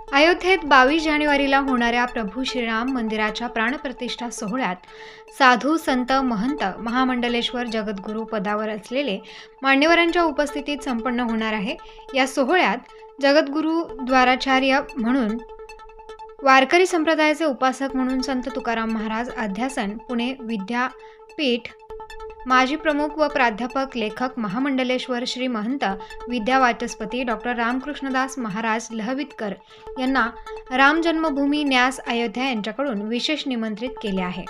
अयोध्येत 22 जानेवारीला होणाऱ्या प्रभू श्रीराम मंदिराच्या प्राणप्रतिष्ठा सोहळ्यात साधू, संत, महंत, महामंडलेश्वर, जगद्गुरू पदावर असलेले मान्यवरांच्या उपस्थितीत संपन्न होणार आहे। या सोहळ्यात जगद्गुरू द्वाराचार्य म्हणून, वारकरी संप्रदायाचे उपासक म्हणून संत तुकाराम महाराज अध्यासन पुणे विद्यापीठ माजी प्रमुख व प्राध्यापक लेखक महामंडलेश्वर श्री महंत विद्यावाचस्पती डॉक्टर रामकृष्णदास महाराज लहवितकर यांना राम जन्मभूमी न्यास अयोध्या यांच्याकडून विशेष निमंत्रित केले आहे।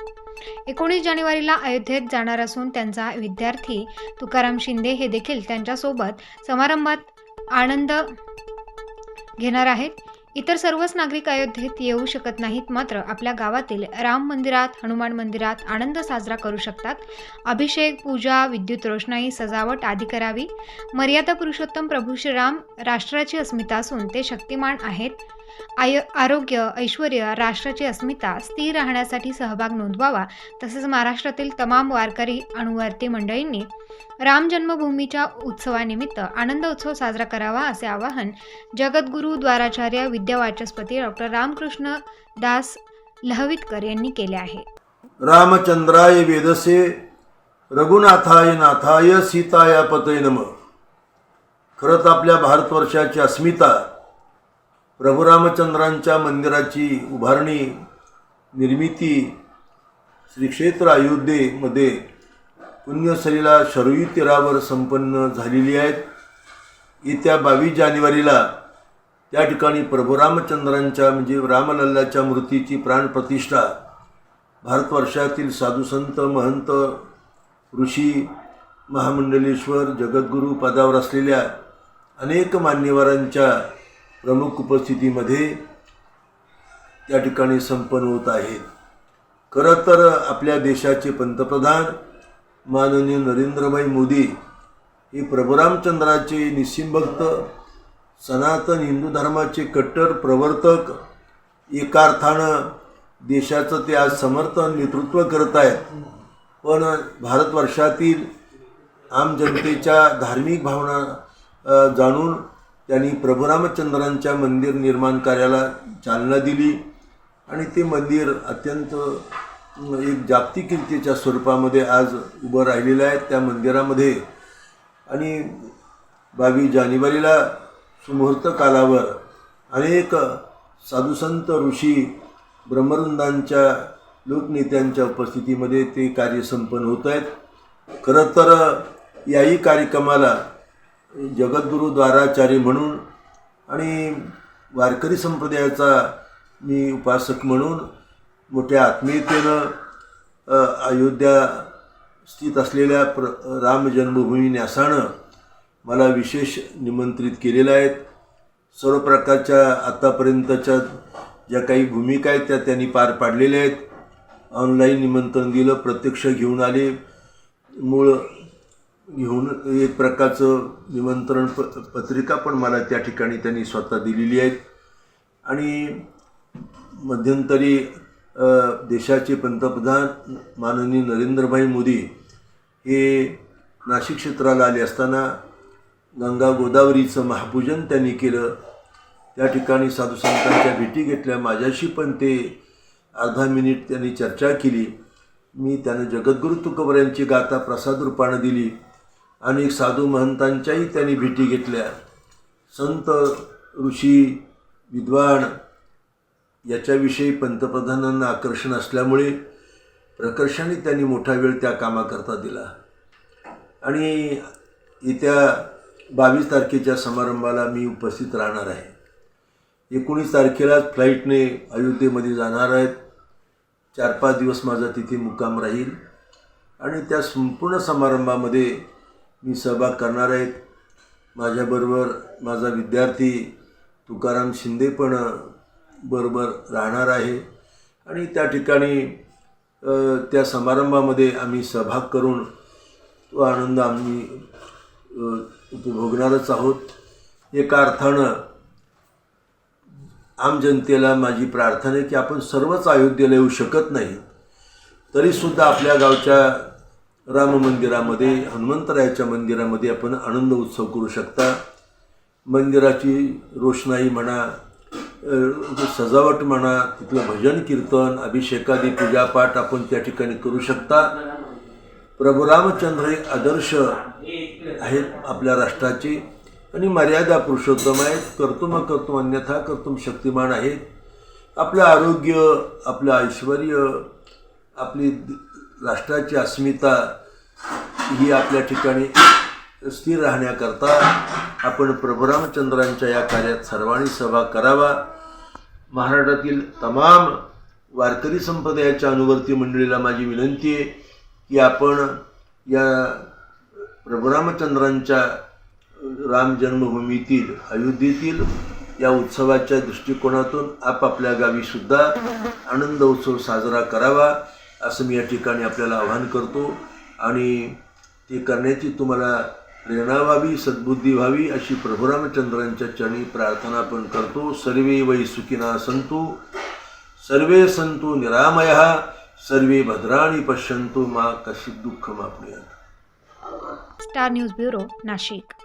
19 जानेवारीला अयोध्येत जाणार असून त्यांचा विद्यार्थी तुकाराम शिंदे हे देखील त्यांच्यासोबत समारंभात आनंद घेणार आहेत। इतर सर्वच नागरिक अयोध्येत येऊ शकत नाहीत, मात्र आपल्या गावातील राम मंदिरात, हनुमान मंदिरात आनंद साजरा करू शकतात। अभिषेक, पूजा, विद्युत रोषणाई, सजावट आदी करावी। मर्यादा पुरुषोत्तम प्रभू श्रीराम राष्ट्राची अस्मिता असून ते शक्तिमान आहेत। आरोग्य, ऐश्वर्य, राष्ट्राची अस्मिता स्थिर राहण्यासाठी सहभाग नोंदवावा। तसेच महाराष्ट्रातील तमाम वारकरी अनुवर्ती मंडळींनी राम जन्मभूमीच्या उत्सवानिमित्त आनंद उत्सव साजरा करावा, असे आवाहन जगद्गुरू द्वाराचार्य विद्यावाचस्पती डॉक्टर रामकृष्ण दास लहवितकर यांनी केले आहे। रामचंद्राय वेदसे रघुनाथाय नाथाय सीताया पतये नमः। खरंच आपल्या भारतवर्षाची अस्मिता प्रभू रामचंद्रांच्या मंदिराची उभारणी, निर्मिती श्री क्षेत्र अयोध्येमध्ये पुण्यसलीला शरयू तीरावर संपन्न झालेली आहेत। येत्या 22 जानेवारीला त्या ठिकाणी प्रभू रामचंद्रांच्या म्हणजे रामलल्लाच्या मूर्तीची प्राणप्रतिष्ठा भारतवर्षातील साधुसंत, महंत, ऋषी, महामंडलेश्वर, जगद्गुरू पदावर असलेल्या अनेक मान्यवरांच्या प्रमुख उपस्थितीमध्ये त्या ठिकाणी संपन्न होत आहेत। खरं तर आपल्या देशाचे पंतप्रधान माननीय नरेंद्रभाई मोदी हे प्रभू रामचंद्राचे निस्सिमभक्त, सनातन हिंदू धर्माचे कट्टर प्रवर्तक, एका अर्थानं देशाचं ते आज समर्थन नेतृत्व करत आहेत। पण भारतवर्षातील आम जनतेच्या धार्मिक भावना जाणून त्यांनी प्रभू रामचंद्रांच्या मंदिर निर्माण कार्याला चालना दिली आणि ते मंदिर अत्यंत एक जागतिक कीर्तीच्या स्वरूपामध्ये आज उभं राहिलेलं आहे त्या मंदिरामध्ये। आणि 22 जानेवारीला सुमुहूर्त कालावर अनेक साधुसंत, ऋषी, ब्रह्मवृंदांच्या, लोकनेत्यांच्या उपस्थितीमध्ये ते कार्य संपन्न होत आहेत। खरं तर याही कार्यक्रमाला जगद्गुरू द्वाराचार्य म्हणून आणि वारकरी संप्रदायाचा मी उपासक म्हणून मोठ्या आत्मीयतेनं अयोध्या स्थित असलेल्या राम जन्मभूमी न्यासानं मला विशेष निमंत्रित केलेलं आहे। सर्व प्रकारच्या आतापर्यंतच्या ज्या काही भूमिका आहेत त्या त्यांनी पार पाडलेल्या आहेत। ऑनलाईन निमंत्रण दिलं, प्रत्यक्ष घेऊन आले, मूळ घेऊन एक प्रकारचं निमंत्रण पत्रिका पण मला त्या ठिकाणी त्यांनी स्वतः दिलेली आहेत। आणि मध्यंतरी देशाचे पंतप्रधान माननीय नरेंद्रभाई मोदी हे नाशिक क्षेत्राला आले असताना गंगा गोदावरीचं महापूजन त्यांनी केलं। त्या ठिकाणी साधुसंतांच्या भेटी घेतल्या, माझ्याशी पण ते अर्धा मिनिट त्यांनी चर्चा केली। मी त्यांना जगद्गुरू तुकोबऱ्यांची गाथा प्रसाद रूपानं दिली आणि साधू महंतांच्याही त्यांनी भेटी घेतल्या। संत, ऋषी, विद्वान याच्याविषयी पंतप्रधानांना आकर्षण असल्यामुळे प्रकर्षाने त्यांनी मोठा वेळ त्या कामाकरता दिला। आणि येत्या 22 तारखेच्या समारंभाला मी उपस्थित राहणार आहे। 19 तारखेला फ्लाईटने अयोध्येमध्ये जाणार आहेत। 4-5 दिवस माझा तिथे मुक्काम राहील आणि त्या संपूर्ण समारंभामध्ये मी सहभाग करणार आहेत। माझ्याबरोबर माझा विद्यार्थी तुकाराम शिंदे पण बरोबर राहणार आहे आणि त्या ठिकाणी त्या समारंभामध्ये आम्ही सहभाग करून तो आनंद आम्ही उपभोगणारच आहोत। एका अर्थानं आम जनतेला माझी प्रार्थना आहे की आपण सर्वच अयोध्येला येऊ शकत नाही, तरीसुद्धा आपल्या गावच्या राम मंदिरामध्ये, हनुमंतरायाच्या मंदिरामध्ये आपण आनंद उत्सव करू शकता। मंदिराची रोषणाई म्हणा, सजावट म्हणा, तिथलं भजन कीर्तन, अभिषेकादी पूजापाठ आपण त्या ठिकाणी करू शकता. प्रभू रामचंद्र हे आदर्श आहेत आपल्या राष्ट्राचे आणि मर्यादा पुरुषोत्तम आहेत. कर्तुम कर्तुम अन्यथा कर्तुम शक्तिमान आहेत. आपलं आरोग्य, आपलं ऐश्वर, आपली राष्ट्राची अस्मिता ही आपल्या ठिकाणी स्थिर राहण्याकरता आपण प्रभू रामचंद्रांच्या या कार्यात सर्वांनी सहभाग करावा. महाराष्ट्रातील तमाम वारकरी संप्रदायाच्या अनुवर्ती मंडळीला माझी विनंती आहे की आपण या प्रभू रामचंद्रांच्या राम जन्मभूमीतील अयोध्येतील या उत्सवाच्या दृष्टिकोनातून आपापल्या गावीसुद्धा आनंद उत्सव साजरा करावा असं मी या ठिकाणी आपल्याला आवाहन करतो. आणि ते करण्याची तुम्हाला प्रेरणा व्हावी, सद्बुद्धी व्हावी अशी प्रभू रामचंद्रांच्या चरणी प्रार्थना पण करतो. सर्वे वै सुखिनः सन्तु, सर्वे सन्तु निरामयः, सर्वे भद्राणि पश्यन्तु, मा कश्चित् दुःखमाप्नुयात्. Star news bureau, Nashik.